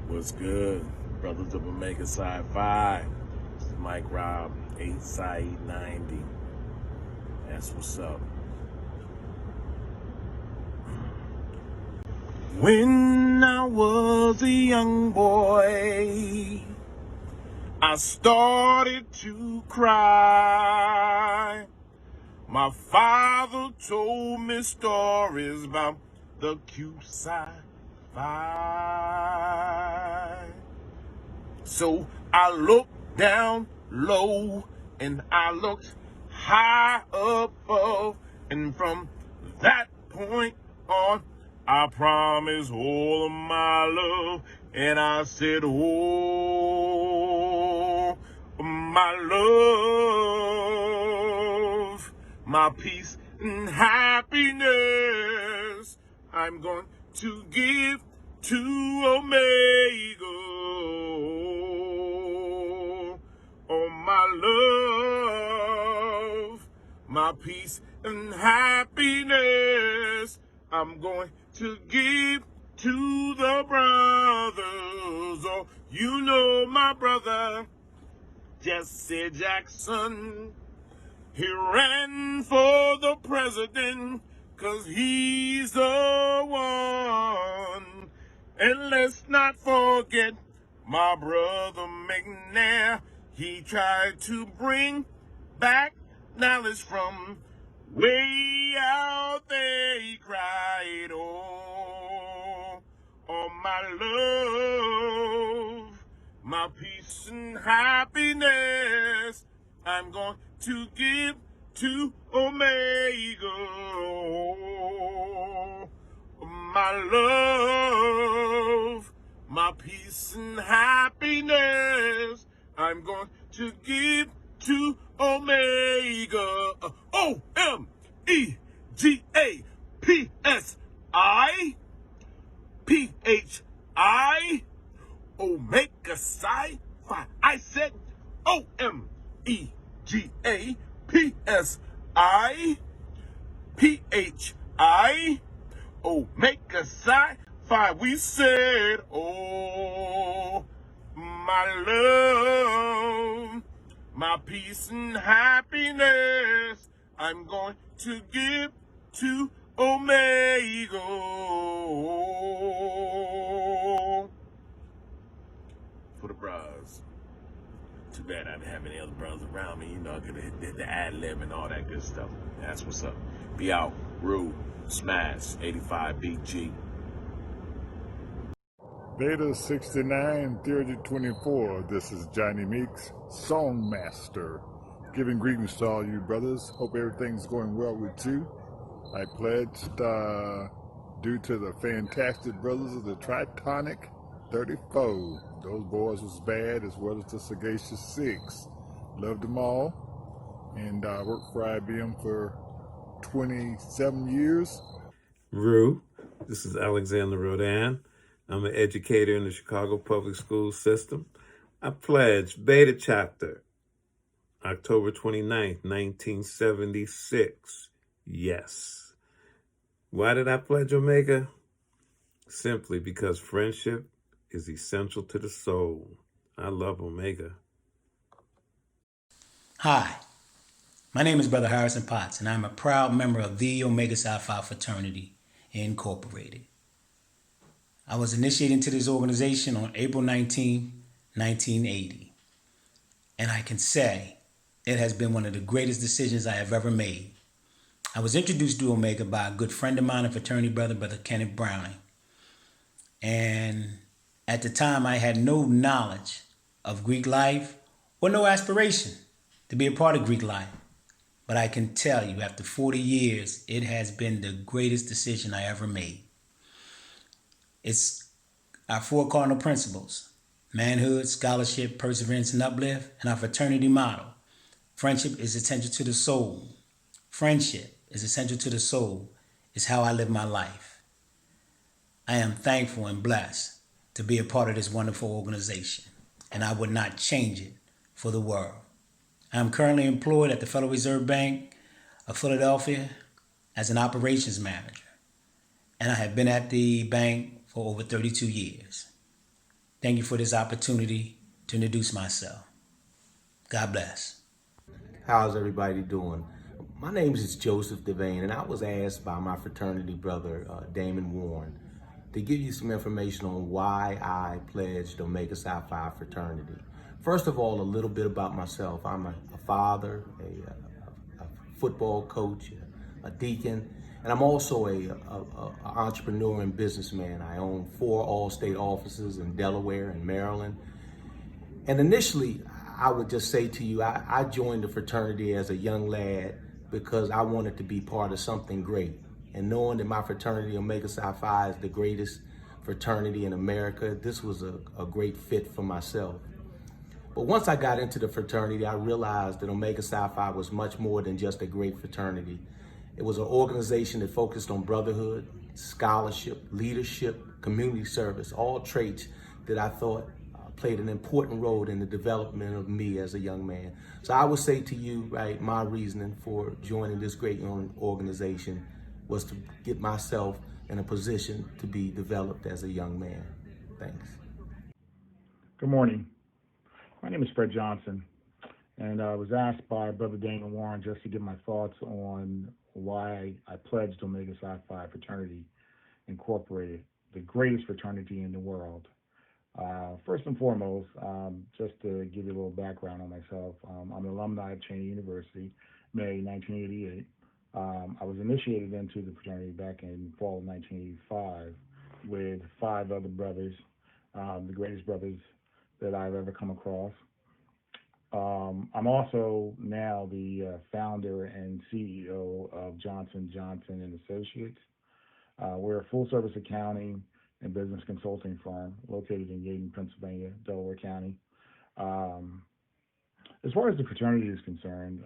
What's good? Brothers of Omega Side 5. This is Mike Rob, 8 Side 90. That's what's up. When I was a young boy, I started to cry. My father told me stories about the Q-Side 5. So I looked down low and I looked high above, and from that point on, I promised all of my love, and I said, oh, my love, my peace and happiness, I'm going to give to Omega. Oh, my love, my peace and happiness, I'm going to give to the brothers. Oh, you know my brother, Jesse Jackson. He ran for the president 'cause he's the one. And let's not forget my brother McNair. He tried to bring back knowledge from way out there. He cried, oh, oh, my love, my peace and happiness, I'm going to give to Omega. Oh, my love, my peace and happiness, I'm going to give to Omega. OMEGAPSI Omega Psi Phi. I said OMEGAPSI Omega Psi Phi. We said, oh, my love, my peace and happiness, I'm going to give to Omega. For the bros. Too bad I didn't have any other brothers around me. You know, I could have did the ad-lib and all that good stuff. That's what's up. Be out. Rue. Smash. 85 BG. Beta 69 3024. This is Johnny Meeks, Songmaster, giving greetings to all you brothers. Hope everything's going well with you. I pledged, due to the fantastic brothers of the Tritonic 34. Those boys was bad, as well as the Sagacious 6. Loved them all. And I worked for IBM for 27 years. Rue, this is Alexander Rodan. I'm an educator in the Chicago public school system. I pledged Beta Chapter, October 29th, 1976. Yes. Why did I pledge Omega? Simply because friendship is essential to the soul. I love Omega. Hi, my name is Brother Harrison Potts, and I'm a proud member of the Omega Psi Phi Fraternity Incorporated. I was initiated into this organization on April 19, 1980, and I can say it has been one of the greatest decisions I have ever made. I was introduced to Omega by a good friend of mine, a fraternity brother, Brother Kenneth Browning, and at the time I had no knowledge of Greek life or no aspiration to be a part of Greek life. But I can tell you, after 40 years, it has been the greatest decision I ever made. It's our 4 cardinal principles: manhood, scholarship, perseverance, and uplift, and our fraternity motto: friendship is essential to the soul. Friendship is essential to the soul is how I live my life. I am thankful and blessed to be a part of this wonderful organization, and I would not change it for the world. I am currently employed at the Federal Reserve Bank of Philadelphia as an operations manager, and I have been at the bank for over 32 years. Thank you for this opportunity to introduce myself. God bless. How's everybody doing? My name is Joseph Devane, and I was asked by my fraternity brother, Damon Warren, to give you some information on why I pledged Omega Psi Phi fraternity. First of all, a little bit about myself. I'm a father, a football coach, a deacon, and I'm also a entrepreneur and businessman. I own 4 all-state offices in Delaware and Maryland. And initially, I would just say to you, I joined the fraternity as a young lad because I wanted to be part of something great. And knowing that my fraternity, Omega Psi Phi, is the greatest fraternity in America, this was a great fit for myself. But once I got into the fraternity, I realized that Omega Psi Phi was much more than just a great fraternity. It was an organization that focused on brotherhood, scholarship, leadership, community service, all traits that I thought played an important role in the development of me as a young man. So I would say to you, right, my reasoning for joining this great organization was to get myself in a position to be developed as a young man. Thanks. Good morning. My name is Fred Johnson, and I was asked by Brother Damon Warren just to give my thoughts on why I pledged Omega Psi Phi Fraternity Incorporated, the greatest fraternity in the world. First and foremost, just to give you a little background on myself, I'm an alumni of Cheney University, May 1988. I was initiated into the fraternity back in fall of 1985 with 5 other brothers, the greatest brothers that I've ever come across. I'm also now the founder and CEO of Johnson Johnson and Associates. We're a full-service accounting and business consulting firm located in Yaden, Pennsylvania, Delaware County. As far as the fraternity is concerned,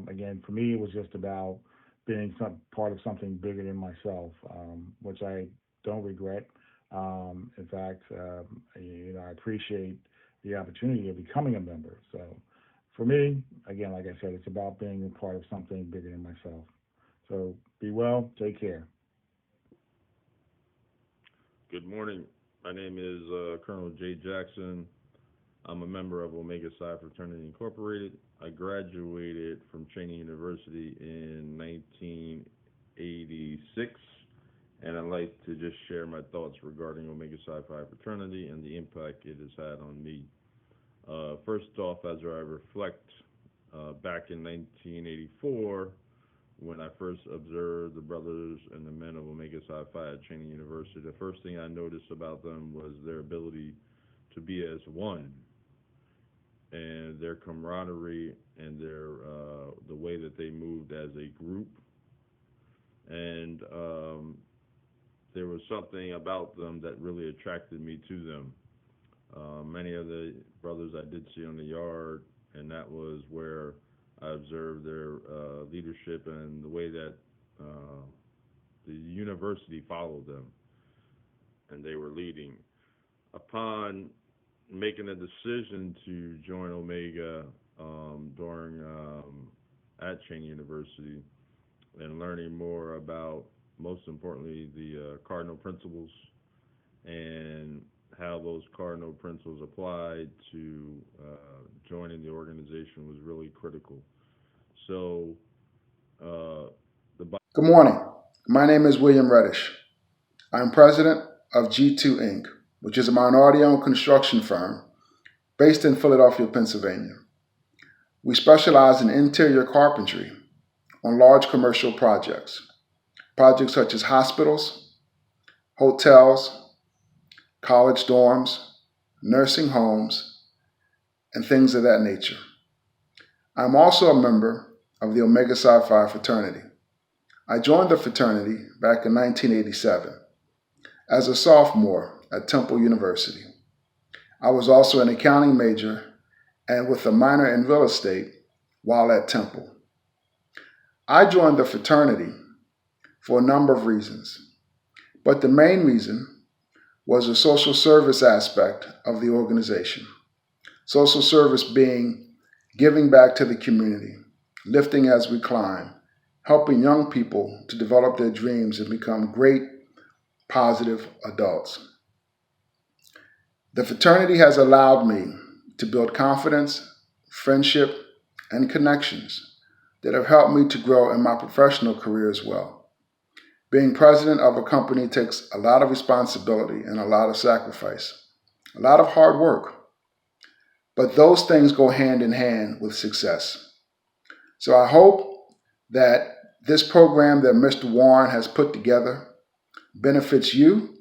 again, for me, it was just about being part of something bigger than myself, which I don't regret. In fact, I appreciate the opportunity of becoming a member. So for me, again, like I said, it's about being a part of something bigger than myself. So be well, take care. Good morning. My name is Colonel Jay Jackson. I'm a member of Omega Psi Fraternity Incorporated. I graduated from Cheney University in 1986, and I'd like to just share my thoughts regarding Omega Psi Phi Fraternity and the impact it has had on me. First off, as I reflect back in 1984, when I first observed the brothers and the men of Omega Psi Phi at Cheney University, the first thing I noticed about them was their ability to be as one, and their camaraderie and their the way that they moved as a group. And there was something about them that really attracted me to them. Many of the brothers I did see on the yard, and that was where I observed their leadership and the way that the university followed them, and they were leading. Upon making a decision to join Omega during at Cheney University and learning more about, most importantly, the cardinal principles and how those cardinal principles applied to joining the organization was really critical. So, Good morning. My name is William Reddish. I'm president of G2 Inc., which is a minority-owned construction firm based in Philadelphia, Pennsylvania. We specialize in interior carpentry on large commercial projects such as hospitals, hotels, college dorms, nursing homes, and things of that nature. I'm also a member of the Omega Psi Phi fraternity. I joined the fraternity back in 1987 as a sophomore at Temple University. I was also an accounting major and with a minor in real estate while at Temple. I joined the fraternity for a number of reasons, but the main reason was the social service aspect of the organization. Social service being giving back to the community, lifting as we climb, helping young people to develop their dreams and become great, positive adults. The fraternity has allowed me to build confidence, friendship, and connections that have helped me to grow in my professional career as well. Being president of a company takes a lot of responsibility and a lot of sacrifice, a lot of hard work, but those things go hand in hand with success. So I hope that this program that Mr. Warren has put together benefits you.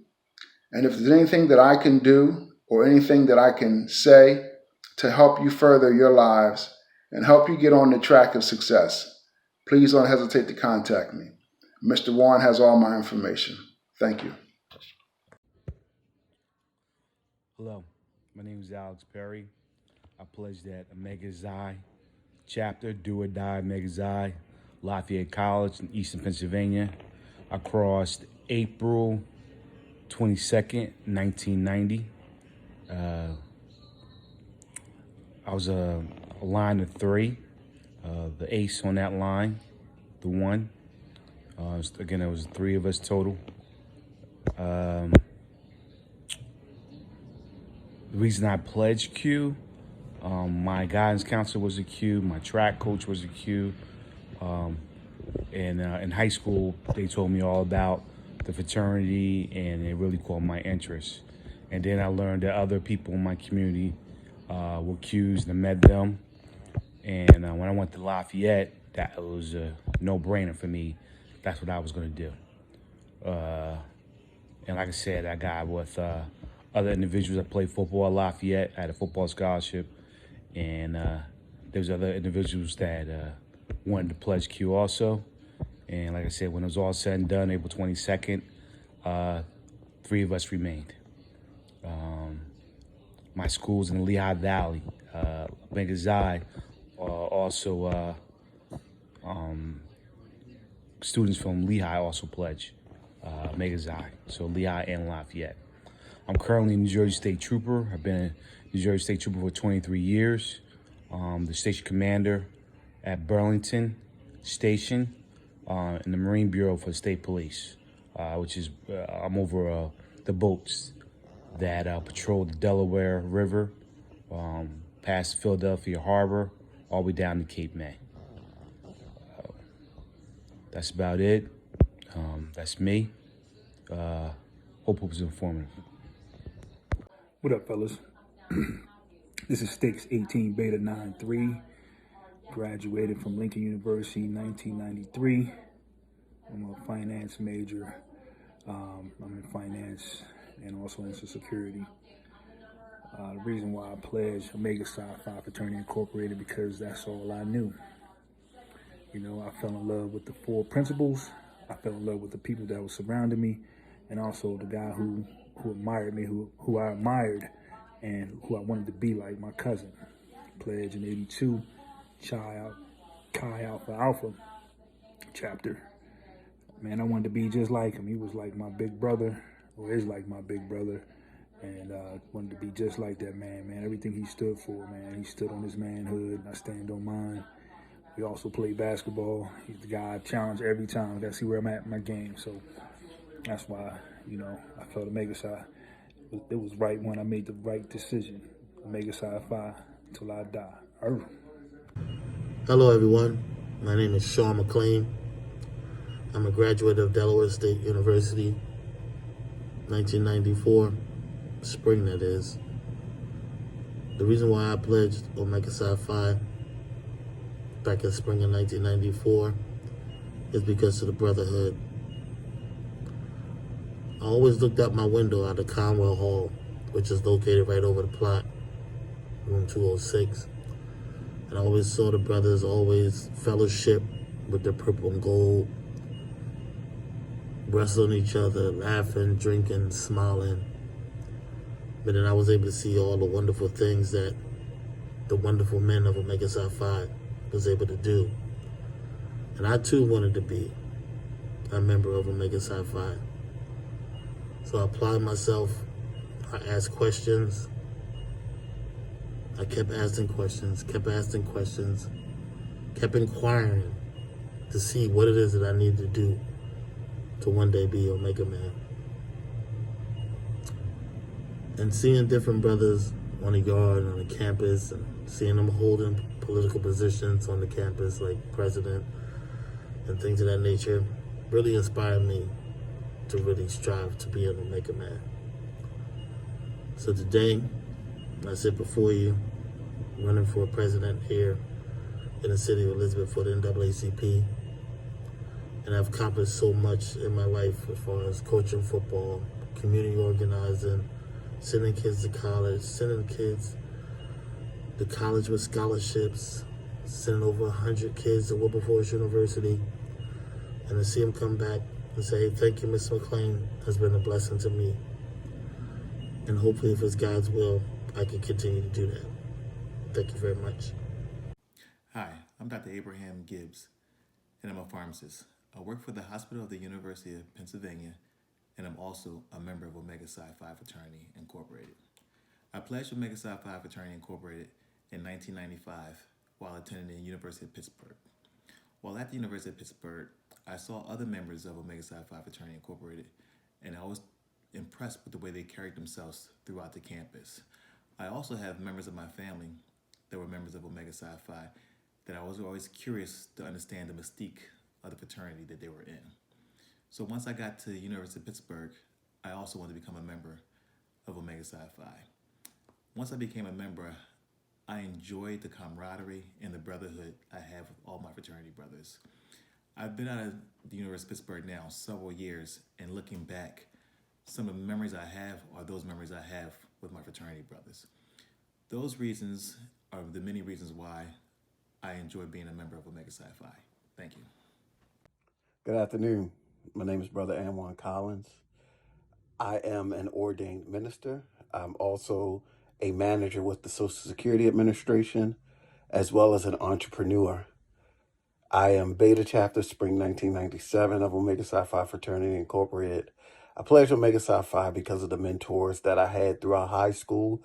And if there's anything that I can do or anything that I can say to help you further your lives and help you get on the track of success, please don't hesitate to contact me. Mr. Warren has all my information. Thank you. Hello, my name is Alex Perry. I pledged at Omega Xi chapter, Do or Die Omega Xi, Lafayette College in Eastern Pennsylvania. I crossed April 22nd, 1990. I was a line of 3, the ace on that line, the 1. Again, there was 3 of us total. The reason I pledged Q, my guidance counselor was a Q, my track coach was a Q. And in high school, they told me all about the fraternity, and it really caught my interest. And then I learned that other people in my community were Qs, and I met them. And when I went to Lafayette, that was a no-brainer for me. That's what I was going to do. And like I said, I got with other individuals that played football at Lafayette. I had a football scholarship. And there was other individuals that wanted to pledge Q also. And like I said, when it was all said and done, April 22nd, 3 of us remained. My school's in the Lehigh Valley. Omega Xi also, students from Lehigh also pledge Omega Xi, so Lehigh and Lafayette. I'm currently a New Jersey State Trooper. I've been a New Jersey State Trooper for 23 years. The station commander at Burlington Station in the Marine Bureau for the State Police, which is, I'm over the boats that patrol the Delaware River, past Philadelphia Harbor, all the way down to Cape May. That's about it. That's me. Hope it was informative. What up, fellas? This is Sticks 18 Beta 93. Graduated from Lincoln University in 1993. I'm a finance major. I'm in finance and also in security. The reason why I pledged Omega Psi Phi Fraternity Incorporated, because that's all I knew. You know, I fell in love with the 4 principles. I fell in love with the people that were surrounding me, and also the guy who admired me, who I admired, and who I wanted to be like, my cousin. Pledge in 82, Chi Alpha Alpha chapter. Man, I wanted to be just like him. He was like my big brother, or is like my big brother, and wanted to be just like that man. Everything he stood for, man. He stood on his manhood, and I stand on mine. We also played basketball. He's the guy I challenge every time. I gotta see where I'm at in my game. So that's why, you know, I felt Omega Psi. It was right when I made the right decision. Omega Psi Phi till I die. Hello, everyone. My name is Sean McLean. I'm a graduate of Delaware State University, 1994, spring that is. The reason why I pledged Omega Psi Phi back in spring of 1994 is because of the brotherhood. I always looked out my window out of Conwell Hall, which is located right over the plot, room 206. And I always saw the brothers always fellowship with their purple and gold, wrestling each other, laughing, drinking, smiling. But then I was able to see all the wonderful things that the wonderful men of Omega Psi Phi was able to do. And I too wanted to be a member of Omega Psi Phi. So I applied myself, I asked questions. I kept asking questions, kept inquiring to see what it is that I needed to do to one day be Omega Man. And seeing different brothers on the yard, on the campus, and seeing them holding political positions on the campus like president and things of that nature really inspired me to really strive to be an Omega man. So today, I sit before you, running for president here in the city of Elizabeth for the NAACP. And I've accomplished so much in my life as far as coaching football, community organizing, sending kids to college, sending kids to college with scholarships, sending over 100 kids to Wilberforce University. And to see them come back and say, thank you, Ms. McClain, has been a blessing to me. And hopefully, if it's God's will, I can continue to do that. Thank you very much. Hi, I'm Dr. Abraham Gibbs, and I'm a pharmacist. I work for the Hospital of the University of Pennsylvania, and I'm also a member of Omega Psi Phi Fraternity Incorporated. I pledged Omega Psi Phi Fraternity Incorporated in 1995 while attending the University of Pittsburgh. While at the University of Pittsburgh, I saw other members of Omega Psi Phi Fraternity Incorporated, and I was impressed with the way they carried themselves throughout the campus. I also have members of my family that were members of Omega Psi Phi that I was always curious to understand the mystique of the fraternity that they were in. So once I got to the University of Pittsburgh, I also wanted to become a member of Omega Psi Phi. Once I became a member, I enjoyed the camaraderie and the brotherhood I have with all my fraternity brothers. I've been out of the University of Pittsburgh now several years, and looking back, some of the memories I have are those memories I have with my fraternity brothers. Those reasons are the many reasons why I enjoy being a member of Omega Psi Phi. Thank you. Good afternoon. My name is Brother Anwan Collins. I am an ordained minister. I'm also a manager with the Social Security Administration, as well as an entrepreneur. I am Beta Chapter Spring 1997 of Omega Psi Phi Fraternity Incorporated. I pledged Omega Psi Phi because of the mentors that I had throughout high school,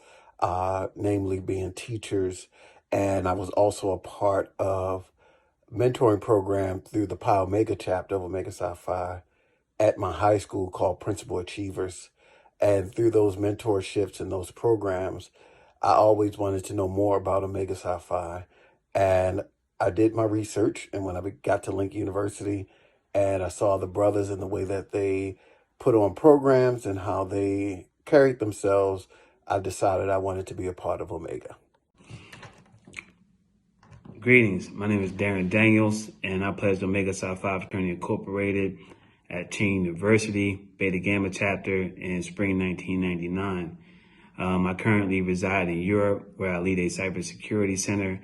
namely being teachers, and I was also a part of mentoring program through the Pi Omega chapter of Omega Psi Phi at my high school called Principal Achievers. And through those mentorships and those programs, I always wanted to know more about Omega Psi Phi. And I did my research, and when I got to Lincoln University and I saw the brothers and the way that they put on programs and how they carried themselves, I decided I wanted to be a part of Omega. Greetings. My name is Darren Daniels, and I pledged Omega Psi Phi Fraternity Incorporated at King University, Beta Gamma chapter in spring 1999. I currently reside in Europe, where I lead a cybersecurity center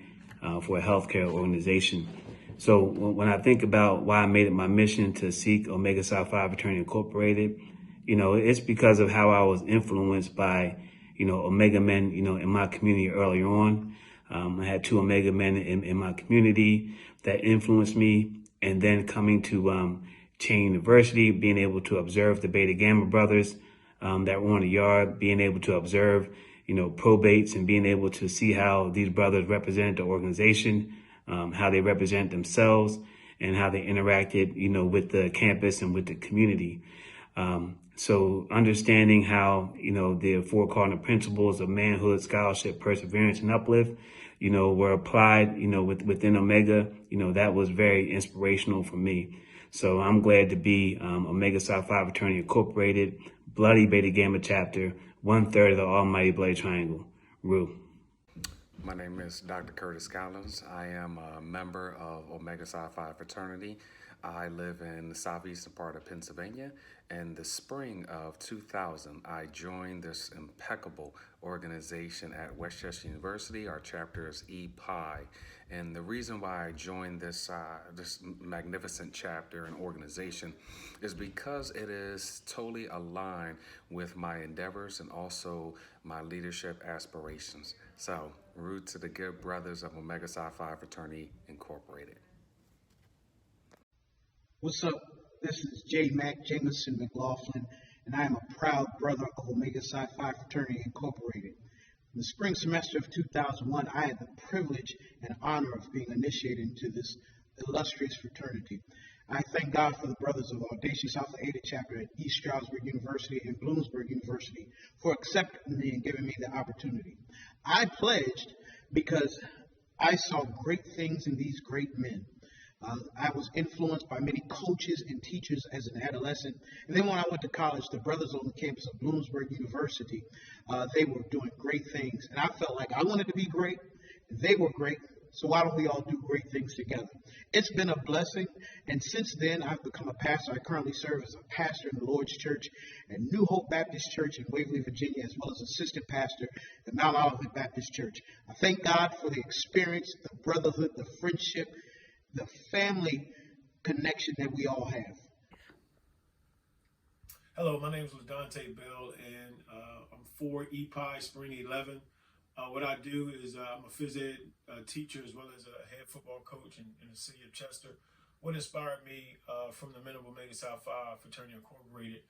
for a healthcare organization. So when I think about why I made it my mission to seek Omega Psi Phi Fraternity Incorporated, it's because of how I was influenced by, Omega men, in my community earlier on. I had two Omega men in my community that influenced me, and then coming to Chain University, being able to observe the Beta Gamma brothers that were on the yard, being able to observe, probates, and being able to see how these brothers represent the organization, how they represent themselves, and how they interacted, with the campus and with the community. So understanding how, the four cardinal principles of manhood, scholarship, perseverance, and uplift, were applied, within Omega, that was very inspirational for me. So I'm glad to be Omega Psi Phi Fraternity Incorporated, Bloody Beta Gamma chapter, 1/3 of the Almighty Bloody Triangle. Rue. My name is Dr. Curtis Collins. I am a member of Omega Psi Phi Fraternity. I live in the southeastern part of Pennsylvania. In the spring of 2000, I joined this impeccable organization at Westchester University. Our chapter is EPI. And the reason why I joined this magnificent chapter and organization is because it is totally aligned with my endeavors and also my leadership aspirations. So, root to the good brothers of Omega Psi Phi Fraternity Incorporated. What's up? This is J. Mac Jameson McLaughlin, and I am a proud brother of Omega Psi Phi Fraternity Incorporated. In the spring semester of 2001, I had the privilege and honor of being initiated into this illustrious fraternity. I thank God for the brothers of the Audacious Alpha Eta chapter at East Stroudsburg University and Bloomsburg University for accepting me and giving me the opportunity. I pledged because I saw great things in these great men. I was influenced by many coaches and teachers as an adolescent. And then when I went to college, the brothers on the campus of Bloomsburg University, they were doing great things. And I felt like I wanted to be great. They were great. So why don't we all do great things together? It's been a blessing. And since then, I've become a pastor. I currently serve as a pastor in the Lord's Church at New Hope Baptist Church in Waverly, Virginia, as well as assistant pastor at Mount Olivet Baptist Church. I thank God for the experience, the brotherhood, the friendship, the family connection that we all have. Hello, my name is LaDante Bell, and I'm for EPI Spring 11. What I do is I'm a phys ed teacher as well as a head football coach in the city of Chester. What inspired me from the men of Omega Psi Phi Fraternity Incorporated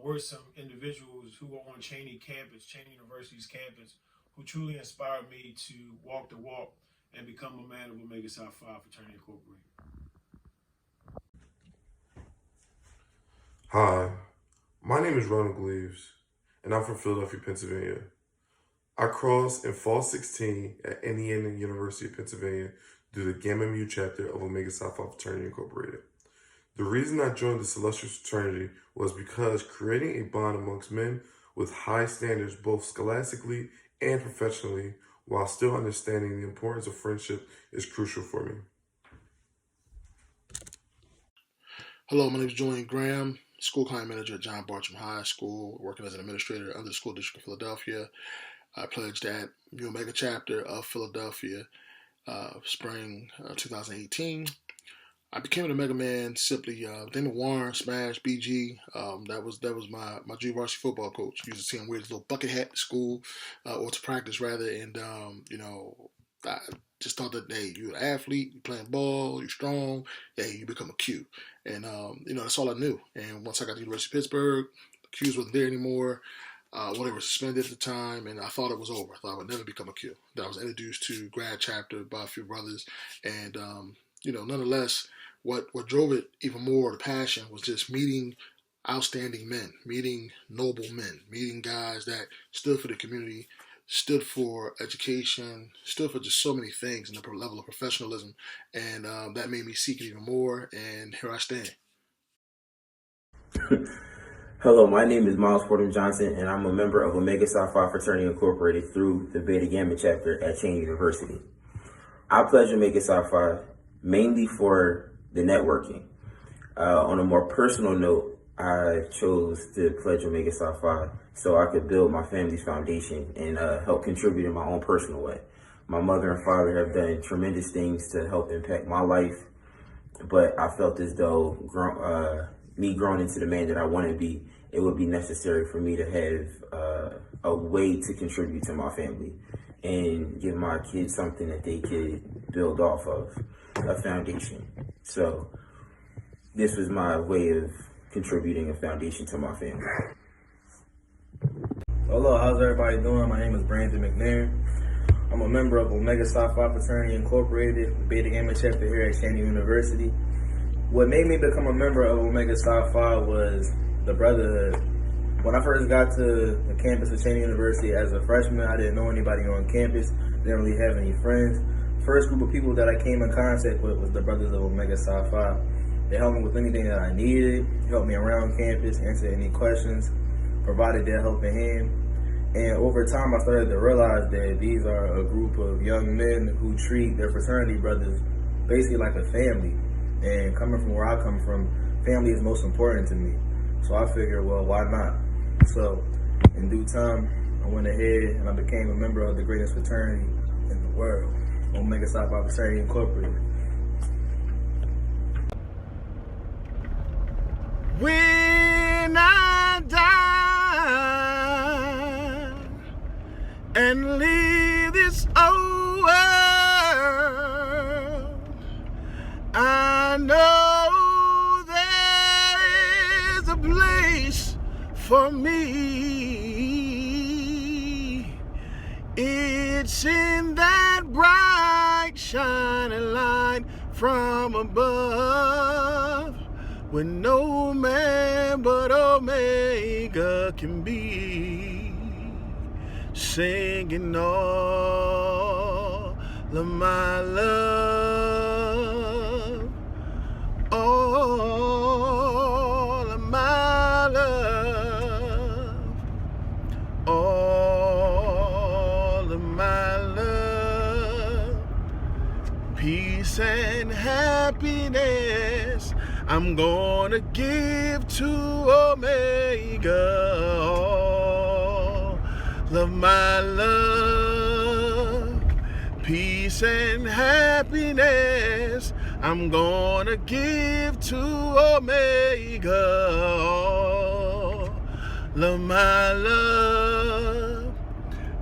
were some individuals who were on Cheney University's campus, who truly inspired me to walk the walk and become a man of Omega Psi Phi Fraternity Incorporated. Hi, my name is Ronald Gleaves, and I'm from Philadelphia, Pennsylvania. I crossed in fall 16 at Indiana University of Pennsylvania through the Gamma Mu chapter of Omega Psi Phi Fraternity Incorporated. The reason I joined this illustrious fraternity was because creating a bond amongst men with high standards both scholastically and professionally, while still understanding the importance of friendship, is crucial for me. Hello, my name is Julian Graham, school client manager at John Bartram High School, working as an administrator under the School District of Philadelphia. I pledged at Mu Omega chapter of Philadelphia, spring 2018. I became an Omega man simply. Damon Warren, Smash, BG. That was my junior varsity football coach. Used to see him wear his little bucket hat to school, or to practice rather. And I just thought that, hey, you're an athlete, you're playing ball, you're strong, hey, you become a Q. And that's all I knew. And once I got to the University of Pittsburgh, the Qs wasn't there anymore. They were suspended at the time, and I thought it was over. I thought I would never become a Q. Then I was introduced to grad chapter by a few brothers, and nonetheless, what drove it even more, the passion, was just meeting outstanding men, meeting noble men, meeting guys that stood for the community, stood for education, stood for just so many things and the level of professionalism, and that made me seek it even more, and here I stand. Hello, my name is Miles Fordham Johnson, and I'm a member of Omega Psi Phi Fraternity Incorporated through the Beta Gamma chapter at Cheney University. I pledge Omega Psi Phi mainly for the networking. On a more personal note, I chose to pledge Omega Psi Phi so I could build my family's foundation and help contribute in my own personal way. My mother and father have done tremendous things to help impact my life, but I felt as though me growing into the man that I want to be, it would be necessary for me to have a way to contribute to my family and give my kids something that they could build off of, a foundation. So this was my way of contributing a foundation to my family. Hello, how's everybody doing? My name is Brandon McNair. I'm a member of Omega Psi Phi Fraternity Incorporated, Beta Gamma chapter here at Cheney University. What made me become a member of Omega Psi Phi was the brotherhood. When I first got to the campus of Cheney University as a freshman, I didn't know anybody on campus, didn't really have any friends. First group of people that I came in contact with was the brothers of Omega Psi Phi. They helped me with anything that I needed, helped me around campus, answer any questions, provided their helping hand. And over time, I started to realize that these are a group of young men who treat their fraternity brothers basically like a family. And coming from where I come from, family is most important to me. So I figured, well, why not? So in due time, I went ahead and I became a member of the greatest fraternity in the world, Omega Psi Phi Fraternity Incorporated. When I die and leave this old world, I know there is a place for me. It's in that bright shining light from above. when no man but Omega can be, singing all of my love, all of my love, all of my love, peace and happiness I'm gonna give to Omega. All of my love, peace and happiness I'm gonna give to Omega. All of my love,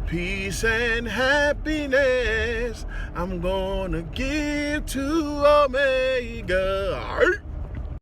peace and happiness I'm gonna give to Omega.